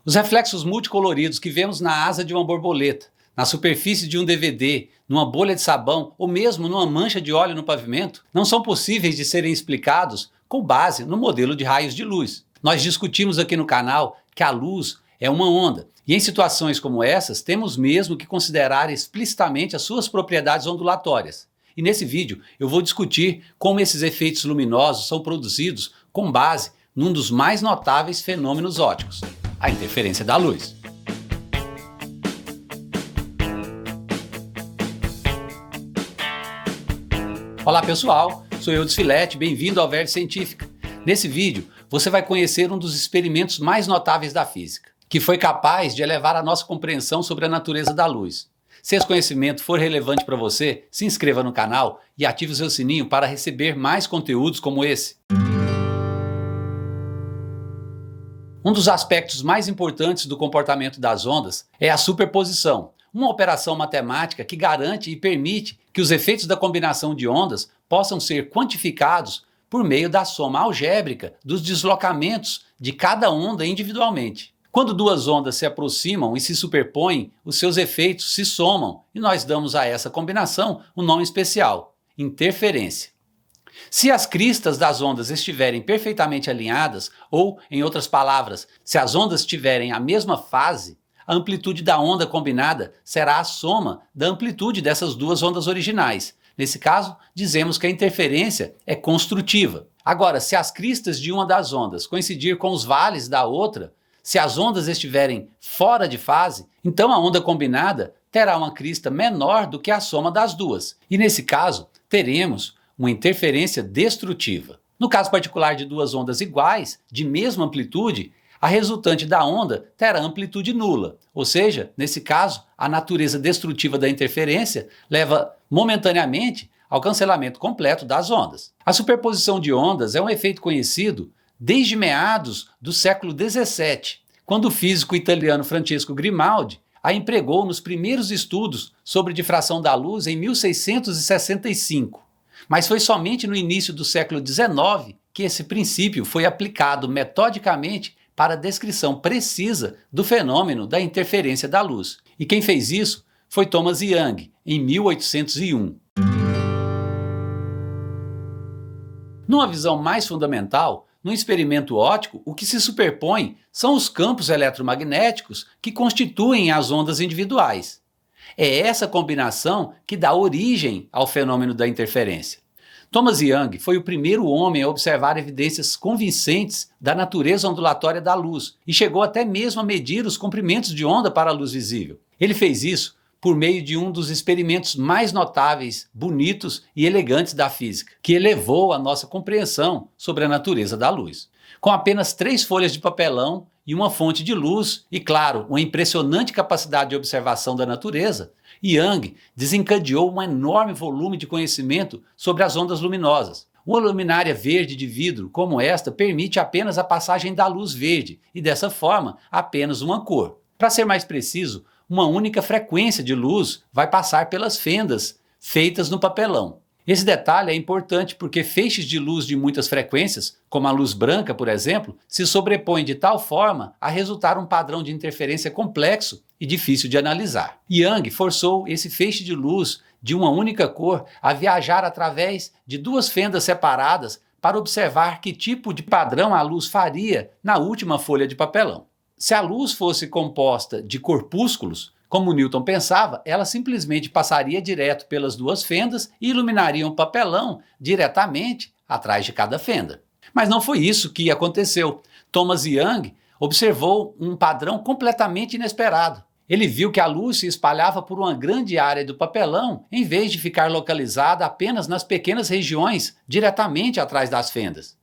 Os reflexos multicoloridos que vemos na asa de uma borboleta, na superfície de um DVD, numa bolha de sabão ou mesmo numa mancha de óleo no pavimento, não são possíveis de serem explicados com base no modelo de raios de luz. Nós discutimos aqui no canal que a luz é uma onda, e em situações como essas temos mesmo que considerar explicitamente as suas propriedades ondulatórias. E nesse vídeo eu vou discutir como esses efeitos luminosos são produzidos com base num dos mais notáveis fenômenos ópticos, a interferência da luz. Olá pessoal, sou eu Desfilete, bem-vindo ao Verde Científica. Nesse vídeo você vai conhecer um dos experimentos mais notáveis da física, que foi capaz de elevar a nossa compreensão sobre a natureza da luz. Se esse conhecimento for relevante para você, se inscreva no canal e ative o seu sininho para receber mais conteúdos como esse. Um dos aspectos mais importantes do comportamento das ondas é a superposição, uma operação matemática que garante e permite que os efeitos da combinação de ondas possam ser quantificados por meio da soma algébrica dos deslocamentos de cada onda individualmente. Quando duas ondas se aproximam e se superpõem, os seus efeitos se somam e nós damos a essa combinação um nome especial: interferência. Se as cristas das ondas estiverem perfeitamente alinhadas, ou, em outras palavras, se as ondas tiverem a mesma fase, a amplitude da onda combinada será a soma da amplitude dessas duas ondas originais. Nesse caso, dizemos que a interferência é construtiva. Agora, se as cristas de uma das ondas coincidir com os vales da outra, se as ondas estiverem fora de fase, então a onda combinada terá uma crista menor do que a soma das duas. E nesse caso, teremos uma interferência destrutiva. No caso particular de duas ondas iguais, de mesma amplitude, a resultante da onda terá amplitude nula, ou seja, nesse caso, a natureza destrutiva da interferência leva momentaneamente ao cancelamento completo das ondas. A superposição de ondas é um efeito conhecido desde meados do século XVII, quando o físico italiano Francesco Grimaldi a empregou nos primeiros estudos sobre difração da luz em 1665. Mas foi somente no início do século XIX que esse princípio foi aplicado metodicamente para a descrição precisa do fenômeno da interferência da luz. E quem fez isso foi Thomas Young, em 1801. Numa visão mais fundamental, no experimento óptico, o que se superpõe são os campos eletromagnéticos que constituem as ondas individuais. É essa combinação que dá origem ao fenômeno da interferência. Thomas Young foi o primeiro homem a observar evidências convincentes da natureza ondulatória da luz e chegou até mesmo a medir os comprimentos de onda para a luz visível. Ele fez isso por meio de um dos experimentos mais notáveis, bonitos e elegantes da física, que elevou a nossa compreensão sobre a natureza da luz. Com apenas 3 folhas de papelão e uma fonte de luz e, claro, uma impressionante capacidade de observação da natureza, Young desencadeou um enorme volume de conhecimento sobre as ondas luminosas. Uma luminária verde de vidro como esta permite apenas a passagem da luz verde e, dessa forma, apenas uma cor. Para ser mais preciso, uma única frequência de luz vai passar pelas fendas feitas no papelão. Esse detalhe é importante porque feixes de luz de muitas frequências, como a luz branca, por exemplo, se sobrepõem de tal forma a resultar um padrão de interferência complexo e difícil de analisar. Young forçou esse feixe de luz de uma única cor a viajar através de 2 fendas separadas para observar que tipo de padrão a luz faria na última folha de papelão. Se a luz fosse composta de corpúsculos, como Newton pensava, ela simplesmente passaria direto pelas 2 fendas e iluminaria um papelão diretamente atrás de cada fenda. Mas não foi isso que aconteceu. Thomas Young observou um padrão completamente inesperado. Ele viu que a luz se espalhava por uma grande área do papelão em vez de ficar localizada apenas nas pequenas regiões diretamente atrás das fendas.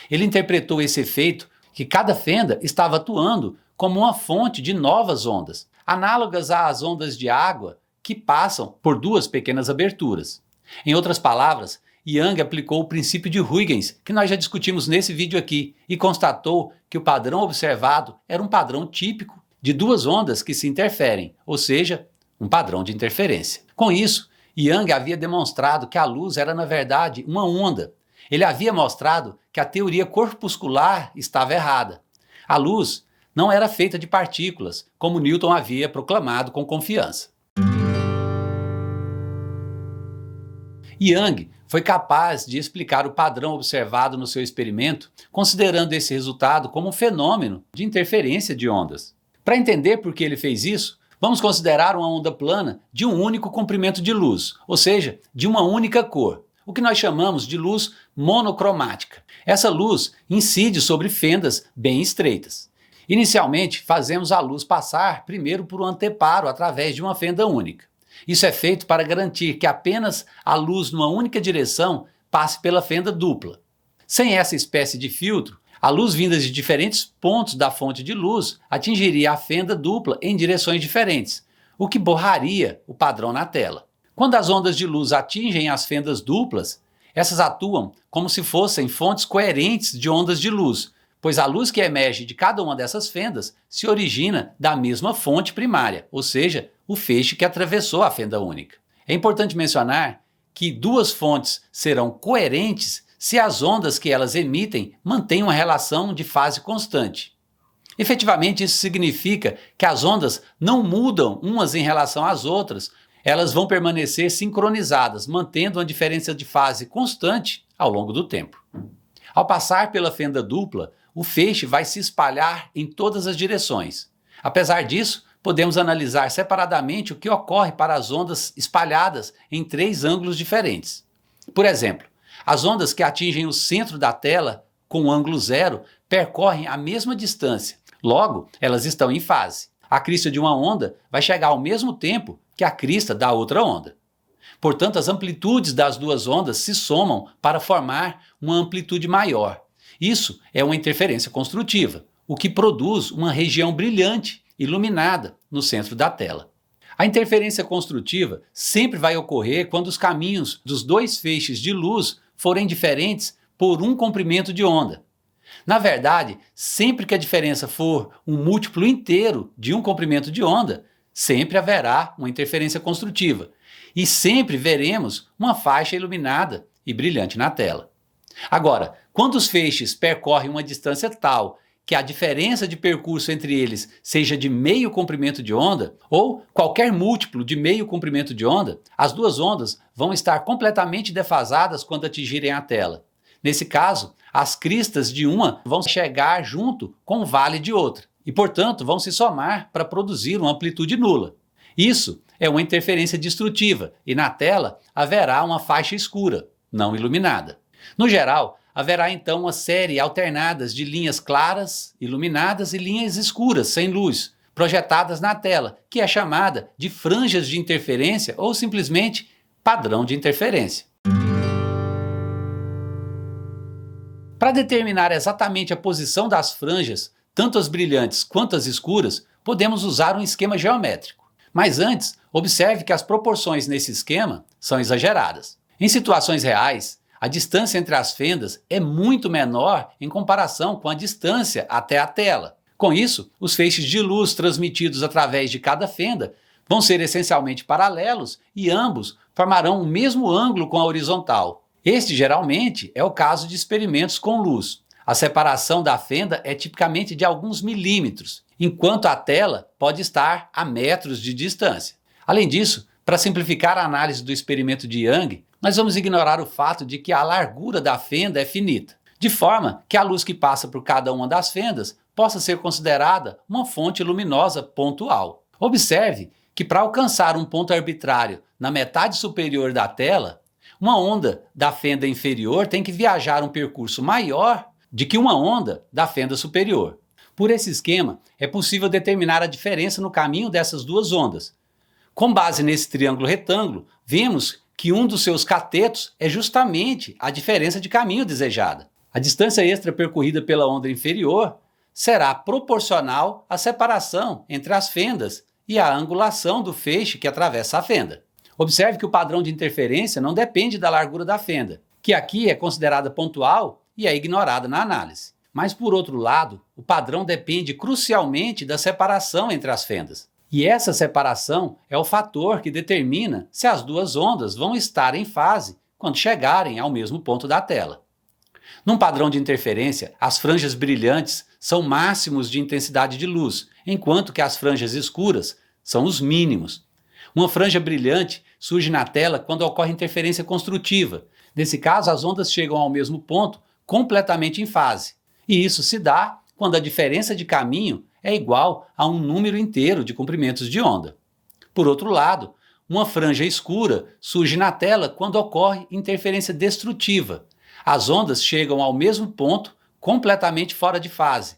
Ele interpretou esse efeito que cada fenda estava atuando como uma fonte de novas ondas, análogas às ondas de água que passam por 2 pequenas aberturas. Em outras palavras, Young aplicou o princípio de Huygens, que nós já discutimos nesse vídeo aqui, e constatou que o padrão observado era um padrão típico de 2 ondas que se interferem, ou seja, um padrão de interferência. Com isso, Young havia demonstrado que a luz era, na verdade, uma onda. Ele havia mostrado que a teoria corpuscular estava errada. A luz não era feita de partículas, como Newton havia proclamado com confiança. Young foi capaz de explicar o padrão observado no seu experimento, considerando esse resultado como um fenômeno de interferência de ondas. Para entender por que ele fez isso, vamos considerar uma onda plana de um único comprimento de luz, ou seja, de uma única cor, o que nós chamamos de luz monocromática. Essa luz incide sobre fendas bem estreitas. Inicialmente, fazemos a luz passar primeiro por um anteparo através de uma fenda única. Isso é feito para garantir que apenas a luz numa única direção passe pela fenda dupla. Sem essa espécie de filtro, a luz vinda de diferentes pontos da fonte de luz atingiria a fenda dupla em direções diferentes, o que borraria o padrão na tela. Quando as ondas de luz atingem as fendas duplas, essas atuam como se fossem fontes coerentes de ondas de luz, pois a luz que emerge de cada uma dessas fendas se origina da mesma fonte primária, ou seja, o feixe que atravessou a fenda única. É importante mencionar que duas fontes serão coerentes se as ondas que elas emitem mantêm uma relação de fase constante. Efetivamente, isso significa que as ondas não mudam umas em relação às outras, elas vão permanecer sincronizadas, mantendo uma diferença de fase constante ao longo do tempo. Ao passar pela fenda dupla, o feixe vai se espalhar em todas as direções. Apesar disso, podemos analisar separadamente o que ocorre para as ondas espalhadas em 3 ângulos diferentes. Por exemplo, as ondas que atingem o centro da tela com ângulo zero percorrem a mesma distância, logo elas estão em fase. A crista de uma onda vai chegar ao mesmo tempo que a crista da outra onda. Portanto, as amplitudes das duas ondas se somam para formar uma amplitude maior. Isso é uma interferência construtiva, o que produz uma região brilhante, iluminada, no centro da tela. A interferência construtiva sempre vai ocorrer quando os caminhos dos 2 feixes de luz forem diferentes por um comprimento de onda. Na verdade, sempre que a diferença for um múltiplo inteiro de um comprimento de onda, sempre haverá uma interferência construtiva e sempre veremos uma faixa iluminada e brilhante na tela. Agora, quando os feixes percorrem uma distância tal que a diferença de percurso entre eles seja de meio comprimento de onda ou qualquer múltiplo de meio comprimento de onda, as duas ondas vão estar completamente defasadas quando atingirem a tela. Nesse caso, as cristas de uma vão chegar junto com o vale de outra e, portanto, vão se somar para produzir uma amplitude nula. Isso é uma interferência destrutiva e na tela haverá uma faixa escura, não iluminada. No geral, haverá então uma série alternadas de linhas claras, iluminadas e linhas escuras, sem luz, projetadas na tela, que é chamada de franjas de interferência ou simplesmente padrão de interferência. Para determinar exatamente a posição das franjas, tanto as brilhantes quanto as escuras, podemos usar um esquema geométrico. Mas antes, observe que as proporções nesse esquema são exageradas. Em situações reais, a distância entre as fendas é muito menor em comparação com a distância até a tela. Com isso, os feixes de luz transmitidos através de cada fenda vão ser essencialmente paralelos e ambos formarão o mesmo ângulo com a horizontal. Este geralmente é o caso de experimentos com luz. A separação da fenda é tipicamente de alguns milímetros, enquanto a tela pode estar a metros de distância. Além disso, para simplificar a análise do experimento de Young, nós vamos ignorar o fato de que a largura da fenda é finita, de forma que a luz que passa por cada uma das fendas possa ser considerada uma fonte luminosa pontual. Observe que para alcançar um ponto arbitrário na metade superior da tela, uma onda da fenda inferior tem que viajar um percurso maior do que uma onda da fenda superior. Por esse esquema, é possível determinar a diferença no caminho dessas duas ondas. Com base nesse triângulo retângulo, vemos que um dos seus catetos é justamente a diferença de caminho desejada. A distância extra percorrida pela onda inferior será proporcional à separação entre as fendas e à angulação do feixe que atravessa a fenda. Observe que o padrão de interferência não depende da largura da fenda, que aqui é considerada pontual e é ignorada na análise. Mas, por outro lado, o padrão depende crucialmente da separação entre as fendas. E essa separação é o fator que determina se as duas ondas vão estar em fase quando chegarem ao mesmo ponto da tela. Num padrão de interferência, as franjas brilhantes são máximos de intensidade de luz, enquanto que as franjas escuras são os mínimos. Uma franja brilhante surge na tela quando ocorre interferência construtiva. Nesse caso, as ondas chegam ao mesmo ponto, completamente em fase. E isso se dá quando a diferença de caminho é igual a um número inteiro de comprimentos de onda. Por outro lado, uma franja escura surge na tela quando ocorre interferência destrutiva. As ondas chegam ao mesmo ponto, completamente fora de fase.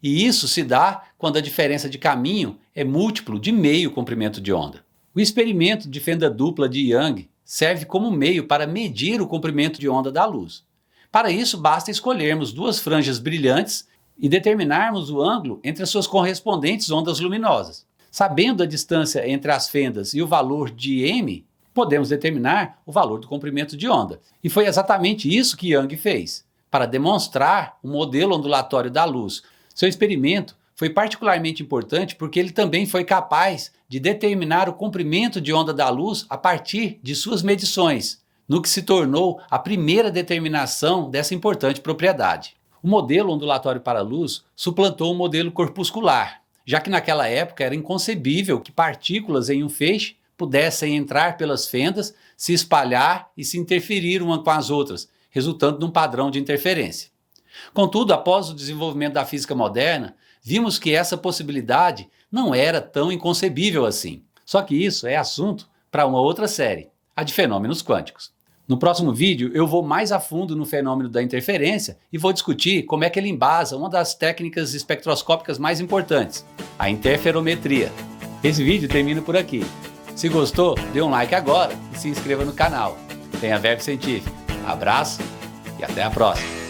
E isso se dá quando a diferença de caminho é múltiplo de meio comprimento de onda. O experimento de fenda dupla de Young serve como meio para medir o comprimento de onda da luz. Para isso, basta escolhermos duas franjas brilhantes e determinarmos o ângulo entre as suas correspondentes ondas luminosas. Sabendo a distância entre as fendas e o valor de m, podemos determinar o valor do comprimento de onda. E foi exatamente isso que Young fez, para demonstrar o modelo ondulatório da luz. Seu experimento foi particularmente importante porque ele também foi capaz de determinar o comprimento de onda da luz a partir de suas medições, no que se tornou a primeira determinação dessa importante propriedade. O modelo ondulatório para a luz suplantou o modelo corpuscular, já que naquela época era inconcebível que partículas em um feixe pudessem entrar pelas fendas, se espalhar e se interferir umas com as outras, resultando num padrão de interferência. Contudo, após o desenvolvimento da física moderna, vimos que essa possibilidade não era tão inconcebível assim. Só que isso é assunto para uma outra série, a de fenômenos quânticos. No próximo vídeo eu vou mais a fundo no fenômeno da interferência e vou discutir como é que ele embasa uma das técnicas espectroscópicas mais importantes, a interferometria. Esse vídeo termina por aqui. Se gostou, dê um like agora e se inscreva no canal. Tenha Verbo Científico. Abraço e até a próxima!